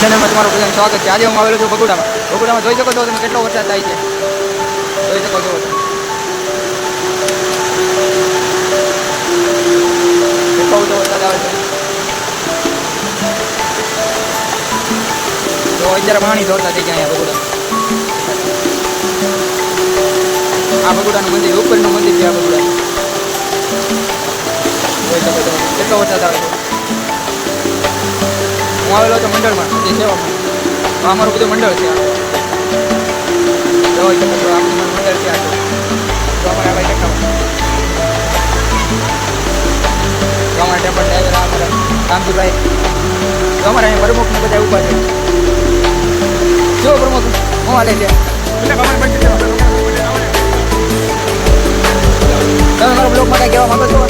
ચેનલમાં તમારું બધાનું સ્વાગત છે. આજે હું આવેલો છું બગુડામાં. બગુડામાં જોઈ શકો છો તમે કેટલો વરસાદ થાય છે. જોઈ શકો છો કેટલો બધો વરસાદ આવે છે. તો અત્યારે પાણી દોડતા થઈ ગયા અહીંયા બગુડા. આ બગુડાનું મંદિર ઉપરનું મંદિર છે. આ બગુડા જોઈ શકો છો કેટલો વરસાદ આવે છે. હું આવેલો હતો મંડળમાં જે સેવામાં. અમારું બધું મંડળ છે. જોઈ શકો છો આ બધું મંડળ છે. તો અમારા ભાઈ ટકાવા અમારા ટેમ્પલ ડ્રાઈવર અમારા કામજીભાઈ તો અમારા અહીંયા પ્રમુખને બધા ઊભા છે. જો પ્રમુખ હું હાલે છે તમે મારા બ્લોગમાં કાંઈ કહેવા માંગો છો?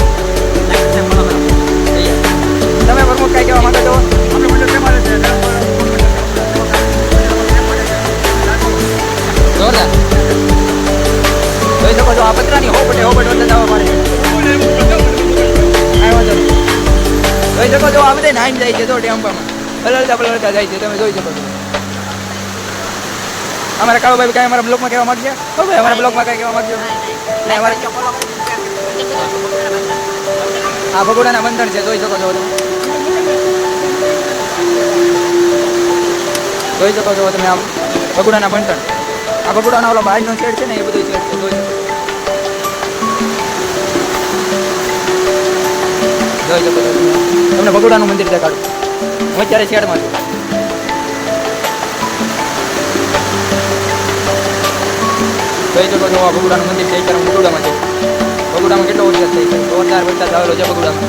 તમે પ્રમુખ કાંઈ કહેવા માંગો છો? જોરદાર જોઈ શકો છો આ પતરાની હોબટે વરસાદ આવવા મળે. જોઈ શકો છો આ બધા નાઈમ જાય છે. તો ટેમ્પામાં પલળતા જાય છે. તમે જોઈ શકો છો. અમારા કાળુભાઈ કાંઈ અમારા બ્લોગમાં કહેવા માંગશે? ભાઈ અમારા બ્લોગમાં કાંઈ કહેવા માંગજો? નહીં અમારે આ ભગોડાના બંધન છે. જોઈ શકો છો તમે જોઈ શકો છો તમે આ ભગોડાના બંધન. આ ભગોડાનો ઓલો બહારનો શેડ છે ને એ બધું શેડ છે. જોઈ શકો છો તમને ભગોડાનું મંદિર દેખાડું. હું અત્યારે શેડમાં છું. જોઈ શકો છો આ ભગોડાનું મંદિર છે. અત્યારે હું ભગોડામાં છું. ભગોડામાં કેટલો વરસાદ થાય છે. જોરદાર વરસાદ આવેલો છે ભગોડામાં.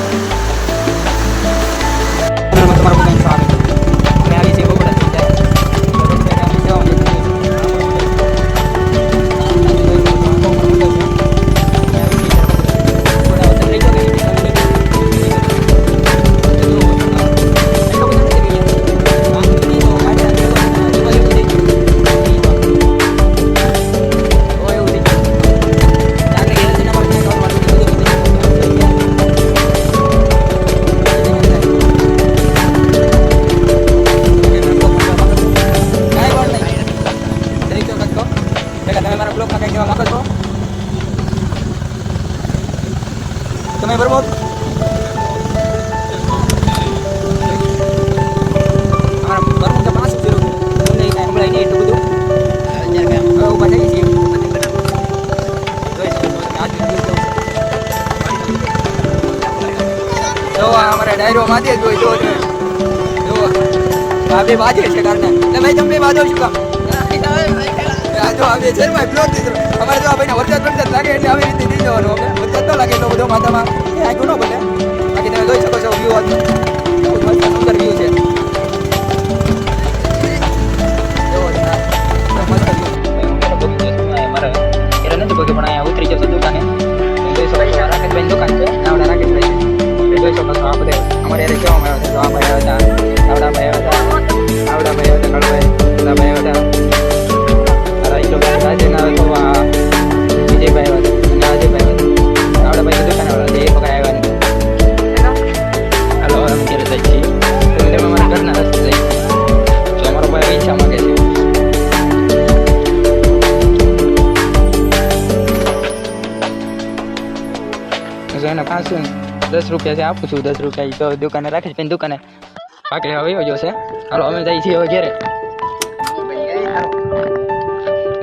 તમારું બધાનું સ્વાગત છે. અમે આવી છીએ ભગોડા તમે બરોબર અમારા ડાયરો માજે જ હોય. જો આ બે બાજે છે કારણે એટલે ભાઈ તમે બાજો શું કામ જો આ બે છે ભાઈ બ્લોક દીધો અમારે. જો આ ભાઈને વરસાદ લાગે એટલે આવી રીતે દઈ દેવાનું. વરસાદ તો લાગે એટલો બધો માથામાં એ આખું ન બને. બાકી તમે જોઈ શકો છો વ્યૂ બહુ મસ્ત સુંદર વ્યૂ છે. પણ અહીંયા ઉતરી જશે દુકાને. જોઈ શકો છો રાકેશભાઈ દુકાન છે. નાવડા રાકેશભાઈ જોઈ શકો છો. આ બધે અમારે યારે કહેવામાં આવે છે. તો આ ભાઈ આવ્યા હતા, નાવડાભાઈ આવ્યા હતા, નાવડાભાઈ આવ્યા હતા, કાળુભાઈ ભાઈ આવ્યા હતા, રાજે ના તો આ વિજયભાઈ આવ્યા હતા અને અજયભાઈ આવ્યા હતા. નાવડાભાઈ દુકાન આવ્યા હતા. એ પકડ આવ્યા નથી. હાલો અમે ઘરે જઈએ છીએ. તમે અમારા ઘરના રસ્તે જઈએ. જો અમારો ભાઈ પૈસા માગે છે. એને 5-10 રૂપિયા છે આપું છું. 10 રૂપિયા તો દુકાને રાખી છે. દુકાને પાક લેવા આવ્યો જશે. હાલો અમે જઈએ છીએ હવે ઘેરે.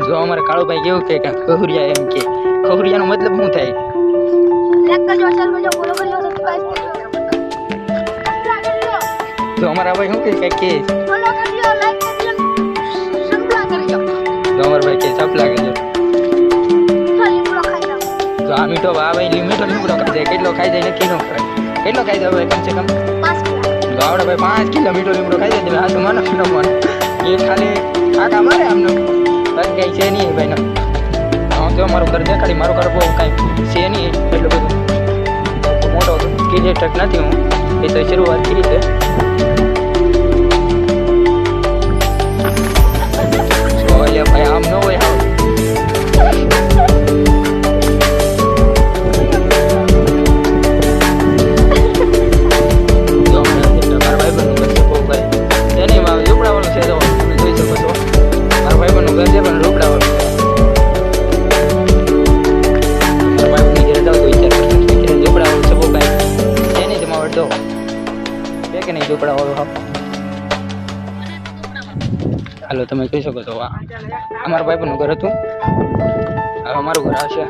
જો અમારે કાળુભાઈ કેવું કે ખહુરિયા એમ કે ખહુરિયાનો મતલબ શું થાય? તો અમારા ભાઈ શું કે તો અમારા ભાઈ કે સપલા કરજો. તો આ મીઠો ભાઈ મીઠો લીમડો ખાઈ જાય. કેટલો ખાઈ જાય નક્કી ન કરે. કેટલો ખાઈ જાય કમ સે કમ 5 કિલો. તો આવડે ભાઈ 5 કિલો મીઠો લીમડો ખાઈ જાય. તમે આ તો માનો ન માનો એ ખાલી કાકા મારે આમનો બાકી કાંઈ છે નહીં ભાઈ. હું તો મારું ઘર દેખાડી. મારું ઘર બહુ કાંઈ છે નહીં એટલું બધું મોટો ક્રિએટર નથી હું. એ તો શરૂઆત કરી છે. ભાઈ આમ ન હોય આવ ભાઈ હાલો તમે જોઈ શકો છો આ અમારા ભાઈબંધનું ઘર હતું. હવે અમારું ઘર આવશે.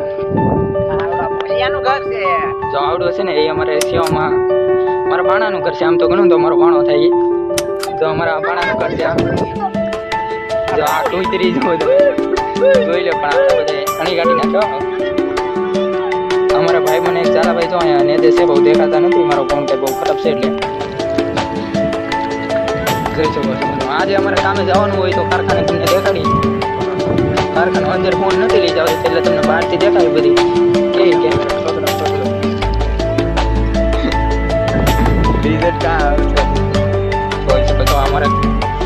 જો આવડું છે ને એ અમારે સેવામાં મારા ભાણાનું ઘર છે. આમ તો ઘણું તો અમારો ભાણો થાય તો અમારા ભાણાનું ઘર છે. જો આ ટુતરી જોઈ લો પણ આપણે બધા ઘણી કાઢી નાખ્યો. અમારા ભાઈ મને એક ચાલાભાઈ જો અહીંયા નેદે છે, બહુ દેખાતા નથી. મારો ફોન કઈ બહુ ખરાબ છે એટલે જોઈ શકો છો. આજે અમારે કામે જવાનું હોય તો કારખાને તમને દેખાડી. કારખાને અંદર ફોન નથી લઈ જાવ એટલે તમને બહારથી દેખાડી બધી કે જોઈ શકો છો. અમારા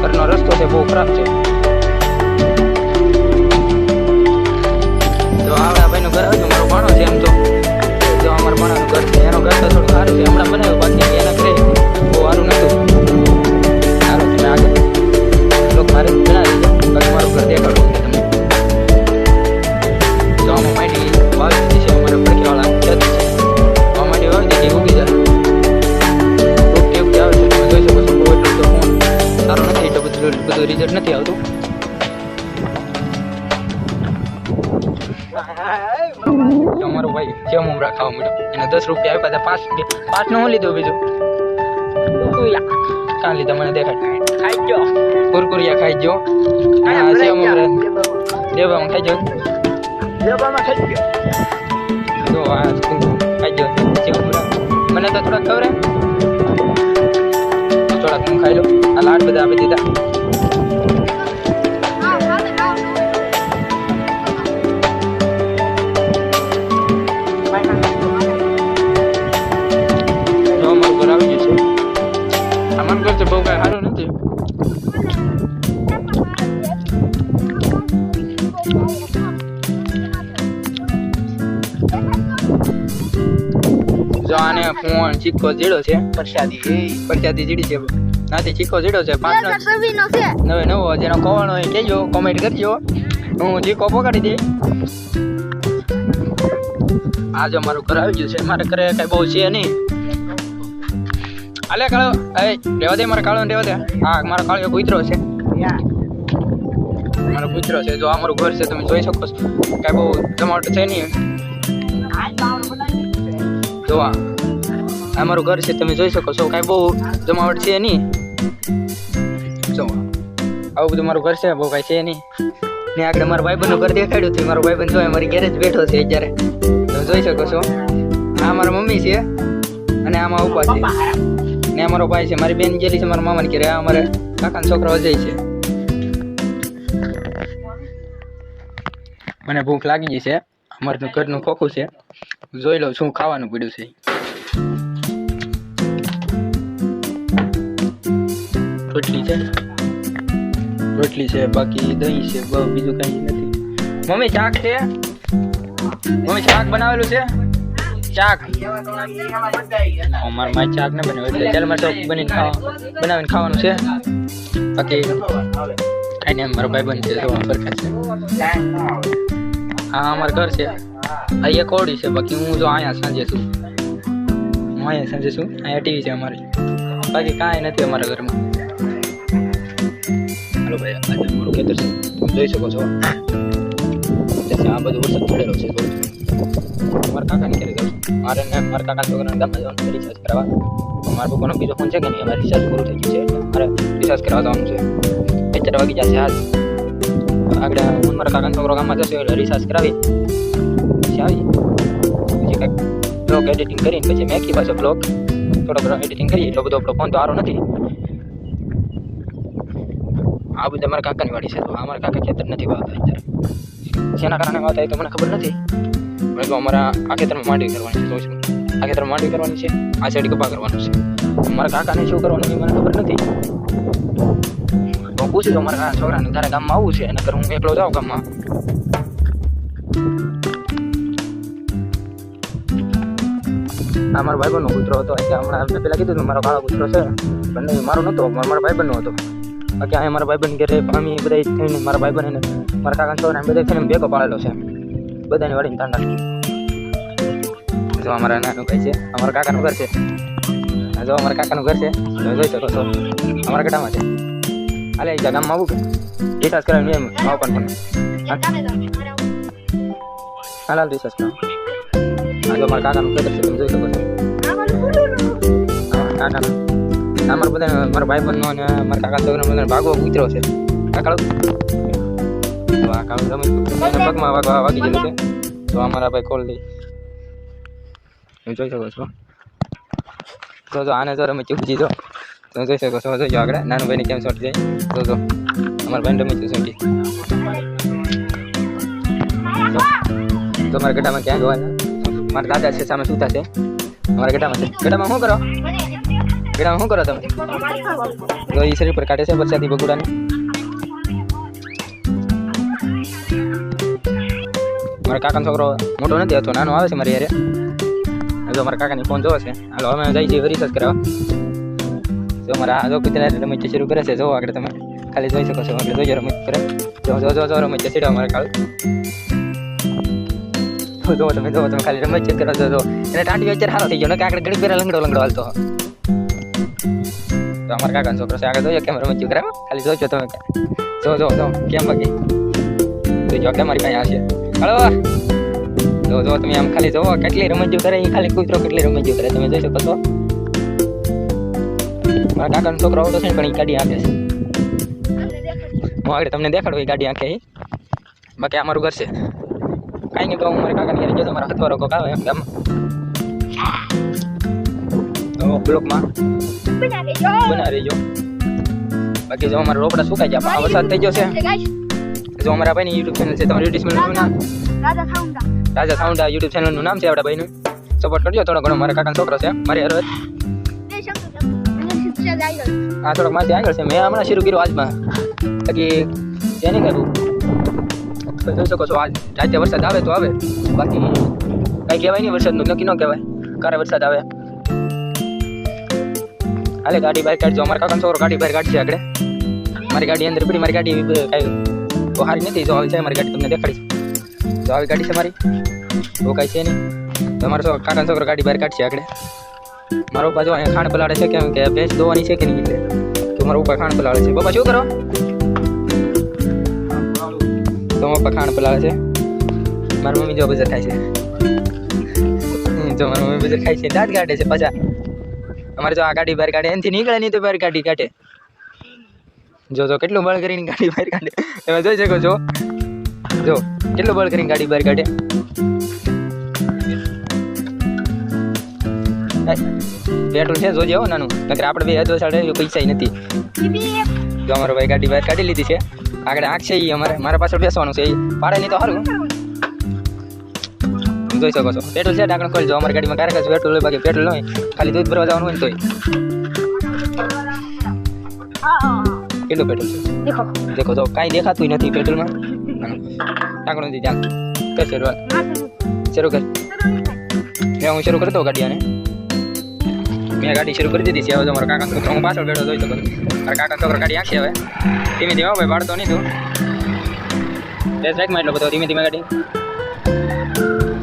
ઘરનો રસ્તો છે બહુ ખરાબ છે. જો આવડા ભાઈનું ઘર આવ્યું મારો ભાણો છે. એમ તો જો અમારા ભાણાનું ઘર છે એનો ઘર તો થોડું સારું છે. હમણાં બનાવ્યું બાકી એના ઘરે બહુ સારું નહોતું. સારું તમે આગળ લોકો મારે જણાવી દીધું બાકી મારું ઘર દેખાડવું છે તમે. તો આમાં માટી વાવી દીધી છે. અમારે પડકેવાળા ખેતર છે. આમાં માટી વાવી દીધી ઉગી જાય આવે છે. તમે જોઈ શકો છો. બહુ એટલું તો ફોન સારો નથી એટલે બધું રિઝલ્ટ નથી આવતું. અમારો ભાઈ જેમ ઉમરા ખાવા મળ્યો એને 10 રૂપિયા આપ્યા હતા. 5 નું લીધું બીજું કાં લીધા મને દેખાડ. ખાઈ ગયો કુરકુરિયા ખાઈ ગયો. હા સેમ ઉમરા દેવામાં ખાઈ ગયો. જો આ ખાઈ ગયો સેમ ઉમરા. મને તો થોડાક ખબર થોડાક હું ખાઈ લો. આ લાડ બધા આપી દીધા. બહુ કઈ સારું નથી. જો આને ફોન ચીખો જીડો છે. પરસાદી જીડી છે. નાથી ચીખો જીડો છે. 5 નવો જેનો કવાણો હોય કહેજો, કોમેન્ટ કરજો. હું ચીખો પકડી દે. આ જો મારું ઘર આવી ગયું છે. મારે ઘરે કઈ બહુ છે નહીં. અલે કાળો એ રેવા દે. મારા કાળો રેવા દે. હા મારો કાળિયો કૂતરો છે. મારો કૂતરો છે. જો આ મારું ઘર છે તમે જોઈ શકો છો. કઈ બહુ જમાવટ છે નહીં. જો આ મારું ઘર છે તમે જોઈ શકો છો. કઈ બહુ જમાવટ છે નહીં. જો આવું બધું મારું ઘર છે. બહુ કઈ છે નહીં. ને આગળ મારા ભાઈબંધનું ઘર દેખાડ્યું હતું. મારો ભાઈબંધ જો મારી ઘરે જ બેઠો છે અત્યારે તમે જોઈ શકો છો. આ મારા મમ્મી છે અને આમાં ઉભા છે. ને અમારો ભાઈ છે. મારી બેન ગયેલી છે મારા મામાને ઘરે. આ અમારે કાકાનો છોકરો અજય છે. મને ભૂખ લાગી ગઈ છે. અમારું ઘરનું ખોખું છે. જોઈ લો શું ખાવાનું પડ્યું છે. રોટલી છે બાકી દહીં છે. બીજું કઈ નથી. મમ્મી શાક છે. મમ્મી શાક બનાવેલું છે. શાક અમારે માય શાક ને બનાવ્યું એટલે ચાલ મારે તો બનાવીને ખાવાનું છે. બાકી કઈ નહીં. મારો ભાઈબંધ છે તો ફરકા છે. હા અમારું ઘર છે. અહીંયા કોડી છે. બાકી હું જો અહીંયા સાંજે છું. અહીંયા ટીવી છે અમારી. બાકી કાંઈ નથી અમારા ઘરમાં. હાલો ભાઈ આજે મારું ખેતર છે તમે જોઈ શકો છો. આ બધું વરસાદ પડેલો છે. મારા કાકાને ઘરે જાઉં છું. મારા કાકા છોકરાને ગામમાં જવાનું રિચાર્જ કરાવવા. મારા પપ્પાનો બીજો ફોન છે કે નહીં અમારે રિચાર્જ પૂરું થઈ ગયું છે એટલે મારે રિચાર્જ કરાવવા જવાનું છે. 4 વાગી જશે આજ. આગળ હું મારા કાકાનો છોકરો ગામમાં જશે એટલે રિચાર્જ કરાવી પછી આવી પછી કંઈક બ્લોગ એડિટિંગ કરીને પછી મેં પાછો બ્લોગ થોડો એડિટિંગ કરી. એટલો બધો આપણો ફોન તો સારો નથી. આ બધા મારા કાકાની વાડી છે. તો અમારા કાકા ખેતર નથી વાવતા અત્યારે. જેના કારણે વાવતા એ તો મને ખબર નથી. તો અમારા આ ખેતરમાં માંડવી કરવાની છે. જોઈશું આ ખેતરમાં માંડવી કરવાની છે. આ સાઈડ કપા કરવાનું છે. મારા કાકાને શું કરવાનું એ મને ખબર નથી. હું પૂછું તો મારા છોકરાને તારે ગામમાં આવવું છે. નકર હું એકલો જાઉં ગામમાં. આ મારો ભાઈબંધનો કૂતરો હતો. હમણાં પેલા કીધું મારો કાળો કૂતરો છે પણ મારો નહોતો. મારા ભાઈબંધનો હતો. બાકી અહીંયા મારા ભાઈબંધ ઘરે અમે બધા થઈને મારા ભાઈબંધ એને મારા કાકા છોકરા બધા થઈને ભેગો પાડેલો છે. બધાની વાડીને તાંડા. જો અમારા નાનું ભાઈ છે. અમારા કાકાનું ઘર છે. જો અમારા કાકાનું ઘર છે. તમે જોઈ શકો છો. અમારા ગઢામાં છે. હાલે ગામમાં આવું કે રિચાર્જ કરાવીને એમ ઓપન પણ હાલ રિચાર્જ કરો. હા જો મારા કાકાનું ખેતર છે તમે જોઈ શકો છો. કાકાનું અમારા બધા મારા ભાઈ બંધનો અને મારા કાકા છોકરા બધાને ભાગવો ઉતર્યો છે. કાકાળો આ કાળું રમી પગમાં વાગી ગયેલું છે. તો અમારા ભાઈ ખોલ દઈ તમે જોઈ શકો છો. તો આને જો રમી ચૂકી જો તમે જોઈ શકો છો. જોજો આગળ નાનું ભાઈને કેમ શોટ જાય. તો અમારા ભાઈને રમી ચૂકી તો મારા ગઢામાં ક્યાં ગવાના મારા દાદા છે સામે સૂતા છે. અમારા ગઢામાં છે. ગઢામાં શું કરો? ગઢામાં શું કરો તમે? તો એ શરીર પર કાઢે છે વરસાદી બગુડાને. મારા કાકાનો છોકરો મોટો નથી હતો, નાનો આવે છે મારી યારે. જો મારા કાકાની ફોન જોવે છે. હાલો અમે જઈ છીએ રિસર્ચ કરાવવા. જો મારા આ જો કુતરા રમત શરૂ કરે છે. જો આગળ તમે ખાલી જોઈ શકો છો. આગળ જોઈ રમત કરે. જો રમત સીડા મારા કાળું. જો તમે ખાલી રમત ચેક કરો. જો એને ટાંટી વેચર સારો થઈ ગયો ને કે આગળ ઘડી પેલા લંગડો હાલતો. તો અમારા કાકાનો છોકરો છે. આગળ જોઈએ કેમ રમત ચેક કરાવે. ખાલી જોજો તમે. જો કેમ બાકી જો કે મારી પાસે આવશે. હાલો જો તમે આમ ખાલી જોવો કેટલી રમત કરે. એ ખાલી કૂતરો કેટલી રમત કરે તમે જોઈ શકો છો. મારા કાકાનો છોકરો આવતો છે ને પણ એ ગાડી આંકે છે. હું આગળ તમને દેખાડું એ ગાડી આંકે. બાકી આ મારું ઘર છે. કાંઈ નહીં તો હું મારા કાકાને ઘરે જતો. મારા હથવારો કોક આવે એમ ગામમાં તો બ્લોકમાં બના રહેજો. બાકી જો અમારા રોપડા સુકાઈ ગયા. વરસાદ થઈ ગયો છે. જો અમારા ભાઈની યુટ્યુબ ચેનલ છે. તમારી યુટ્યુબ ચેનલનું નામ રાજા સાઉન્ડા યુટ્યુબ ચેનલનું નામ છે. આપણા ભાઈનું સપોર્ટ કરજો થોડો ઘણો. મારા કાકાનો છોકરો છે. મારી હરવત હા થોડોક માથી આગળ છે. મેં હમણાં શરૂ કર્યું આજમાં. બાકી છે નહીં કરવું જોઈ શકો છો. આજ રાતે વરસાદ આવે તો આવે. બાકી કાંઈ કહેવાય નહીં. વરસાદનું નક્કી ન કહેવાય. ક્યારે વરસાદ આવે. હાલે ગાડી બહાર કાઢજો. અમારા કાકાનો છોકરો ગાડી બહાર કાઢશે આગળ. મારી ગાડી અંદર પડી. મારી ગાડી કાંઈ તો સારી નથી. જો આવી છે મારી ગાડી તમને દેખાડીશ. તો આવી ગાડી છે મારી. તો કાંઈ છે નહીં. તમારો કાકાનો છોકરો ગાડી બહાર કાઢશે આગળ. મારો પપ્પા જો અહીંયા ખાંડ પલાળે છે. કેમ કે ભેંસ દોવાની છે કે નહીં એટલે તો મારો પપ્પા ખાંડ પલાળે છે. પપ્પા શું કરો? તો પપ્પા ખાંડ પલાળે છે. મારી મમ્મી જો બજાર ખાય છે. જો મારી મમ્મી બજાર ખાય છે. દાંત કાઢે છે પાછા. અમારે જો આ ગાડી બહાર કાઢે એનાથી નીકળે નહીં તો બહાર ગાડી કાઢે. જો કેટલું બળ કરીને ગાડી બહાર કાઢે તમે જોઈ શકો છો. જો કેટલું બળ કરીને ગાડી બહાર કાઢે. પેટ્રોલ છે જોજે હો નાનું. નકર આપણે બે હજો સાડે પૈસા નથી. જો અમારો ભાઈ ગાડી બહાર કાઢી લીધી છે. આગળ આંખ છે એ મારા પાછળ બેસવાનું છે. એ પાડે નહીં તો સારું. જોઈ શકો છો પેટ્રોલ છે. ઢાંકણ ખોલી જો. અમારી ગાડીમાં ક્યારેક પેટ્રોલ હોય. બાકી પેટ્રોલ હોય ખાલી દૂધ ભરવા જવાનું હોય ને તોય. કેટલું પેટ્રોલ છે દેખો. જો કાંઈ દેખાતું નથી પેટ્રોલમાં. ઢાંકણું નથી ત્યાં કર શરૂ કર. હું શરૂ કરતો ગાડીને. મેં ગાડી શરૂ કરી દીધી છે. હવે મારા કાકા છોકરો હું પાછળ બેઠો જોઈ શકો. મારા કાકા છોકરો ગાડી આંખી હવે ધીમે ધીમે ભાઈ પાડતો નહીં તું. ટેસ્ટ રાઈકમાં એટલો બધો ધીમે ધીમે ગાડી.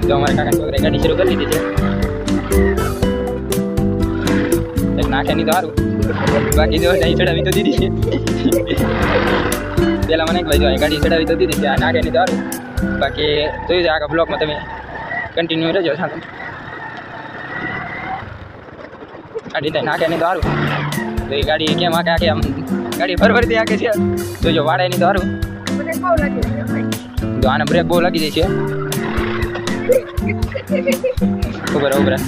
જો અમારા કાકા છોકરાએ ગાડી શરૂ કરી દીધી છે. નાખે નહીં તો સારું. બાકી જો અહીં ચડાવી તો દીધી છે. પેલા મને ભાઈ જો ગાડી ચડાવી તો દીધી છે. આ નાખે નહીં તો સારું. બાકી જોઈ જાય આગળ બ્લોકમાં તમે કન્ટિન્યુ રહેજો. ગાડી નાખે નહીં તો સારું. તો એ ગાડી કેમ આખે આમ ગાડી ફરફરતી આખે છે. તો જો વાળે નહીં તો સારું. જો આને બ્રેક બહુ લાગી જાય છે. ઉભરે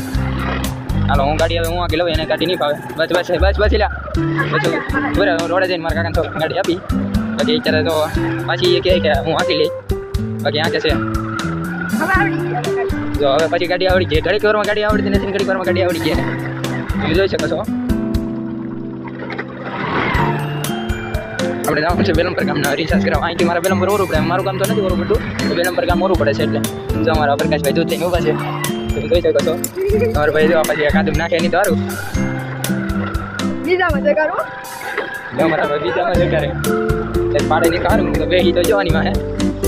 હાલો હું ગાડી હવે હું આગળ લઉં. એને ગાડી નહીં ફાવે. બસ લ્યા ઉભરે રોડે જઈને મારા કાકાને ગાડી આપી. બાકી અત્યારે તો પાછી એ કહે કે હું આંકી લઈ. બાકી આંકે છે. જો હવે પછી ગાડી આવડી ગઈ. ઘડીક વારમાં ગાડી આવડતી નથી. ઘડીક વારમાં ગાડી આવડી ગઈ. તમે જોઈ શકો છો. આપણે જવાનું છે બેલમપર ગામના રિચાર્જ કરાવવા. અહીંથી મારા બેલમપર ઓરું પડે. મારું કામ તો નથી ઓરું પડતું. બેલમપર ગામ ઓરું પડે છે. એટલે જો અમારા પ્રકાશભાઈ દૂધ થઈને ઊભા છે. તમે જોઈ શકો છો. તમારા ભાઈ જો પછી કાદમ નાખે નહીં તો સારું. બીજામાં મારા ભાઈ બીજામાં જગારે પાડે નહીં સારું. તો બે તો જોવાની માં હે.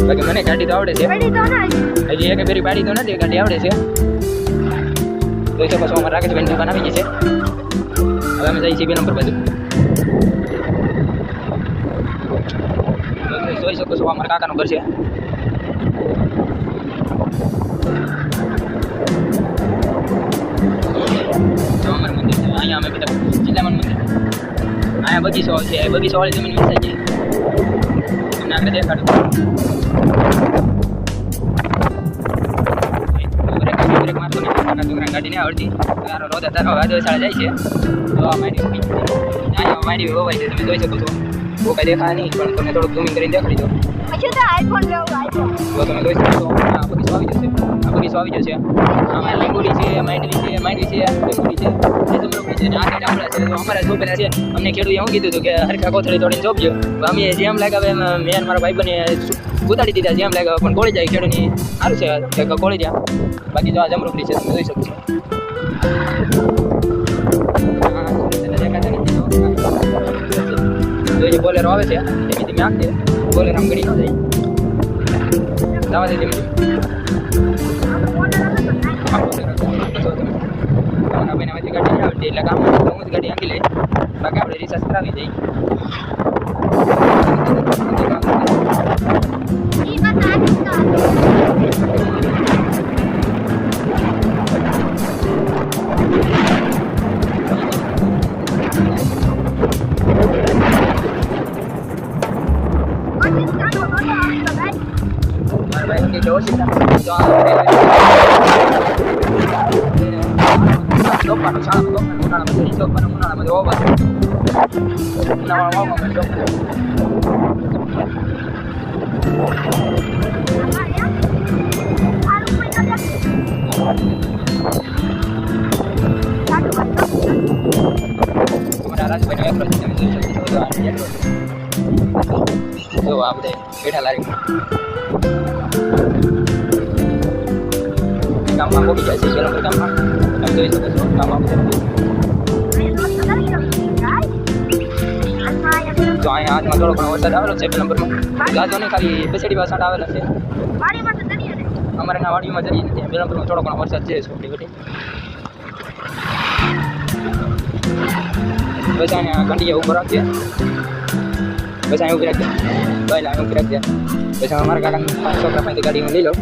બાકી મને ગાડી તો આવડે છે. હજી એક ફેરી પાડી તો નથી. ગાડી આવડે છે. જોઈ શકો છો. અમારા રાકેશભાઈની દુકાન આવી ગઈ છે. હવે અમે જઈએ છીએ બે નંબર બાજુ. શકો છો અમારા કાકાનું ઘર છે. અમારું મંદિર છે અહીંયા અમે બધા જિલ્લામાં મંદિર અહીંયા બગીચો છે. બગીચો વાળી જમીન વેચાઈ ગઈ તમને આગળ દેખાડું. ગાડીને આવડતી તારો રોજ તારો વાદળ જાય છે તો આ મારી અહીંયા મારી હોવાય છે તમે જોઈ શકો છો. બહુ કઈ દેખાય નહીં પણ તમે થોડુંક ઝૂમિંગ કરીને દેખાડી દો તો તમે જોઈ શકો છો. આ બગીચો આવી જશે. આ બગીચો આવી જશે. આમાં લીંબુડી છે, માંડવી છે, લીંબુડી છે, જમરૂખી છે ને આ સાઈડ આપણે છે. તો અમારા જોપેલા છે અમને ખેડૂએ એવું કીધું હતું કે હરખા કોથળી તોડીને જોપજો. અમે જેમ લાગે મેં મારા ભાઈ બને ઉતારી દીધા જેમ લાગે પણ કોળી જાય ખેડૂની સારું છે કે કોળી જાય. બાકી જો આ જમરૂખી છે તમે જોઈ શકો છો. જોઈ બોલેરો આવે છે ધીમે ધીમે આખે બોલેરો આમ ગળી ન જાય જવા દે ધીમે ધીમે. ભાઈને ગાડી નહીં આવડતી એટલે કામ હું જ ગાડી આંકી લઈ બાકી આપણે રિસર્ચ કરાવી દઈએ. જો આ બધે બેઠા લારી ગામમાં પોગી જાય છે. પેલા ગામમાં તમે જોઈ શકો છો ગામમાં તો અહીંયા હાથમાં થોડો ઘણો વરસાદ આવેલો છે. 2 નંબરમાં ગાજો નહીં ખાલી બેસડી વરસાદ આવેલા છે. અમારે ના વાડીમાં જઈએ નથી. 2 નંબરમાં થોડો ઘણો વરસાદ છે છોટી ઘટી. બસ અહીંયા ઘંટીએ ઊભો રાખીએ. બસ અહીંયા ઉભી રાખીએ. પહેલાં અહીંયા ઉભી રાખીએ. પછી અમારા કાકાના છોકરા પાસે ગાડી હું લઈ લો.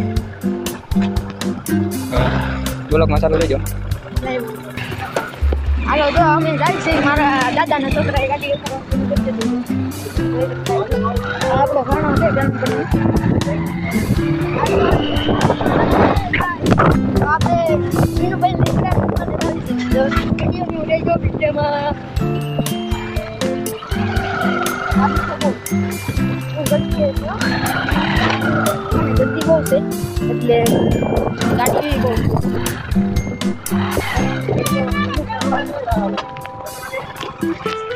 બ્લોકમાં ચાલુ રહેજો. હાલો તો અમે જાય છે મારા દાદાના છોકરાએ ગાડી આપણો ઘણો છે આપણે વિનુભાઈ ગંદી બહુ છે એટલે ગાડી બહુ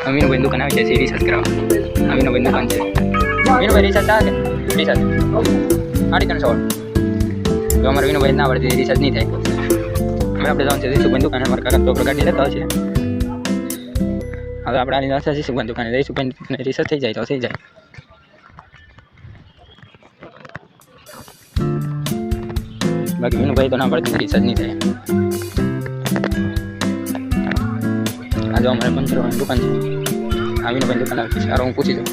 અમીનભાઈ દુકાન આવી છે રિસર્ચ કરાવવા. અમીનભાઈ દુકાન છે. અમીનભાઈ રિસર્ચ આવે કે રિસર્ચ 350 જો અમારે વિનુભાઈ ના આવડે રિસર્ચ નહીં થાય. હવે આપણે જવાનું છે જઈશું દુકાને. અમારા કાકા છોકરો ગાડી લેતા હશે. હવે આપણે આની પાસે જઈશું દુકાને જઈશું પણ રિસર્ચ થઈ જાય તો થઈ જાય. બાકી વિનુભાઈ તો ના પડતી રિસર્ચ નહીં થાય. આ જો અમારે પંચરવાની દુકાન છે. આ વિનુભાઈ દુકાન આવી છે. સારું હું પૂછી દઉં.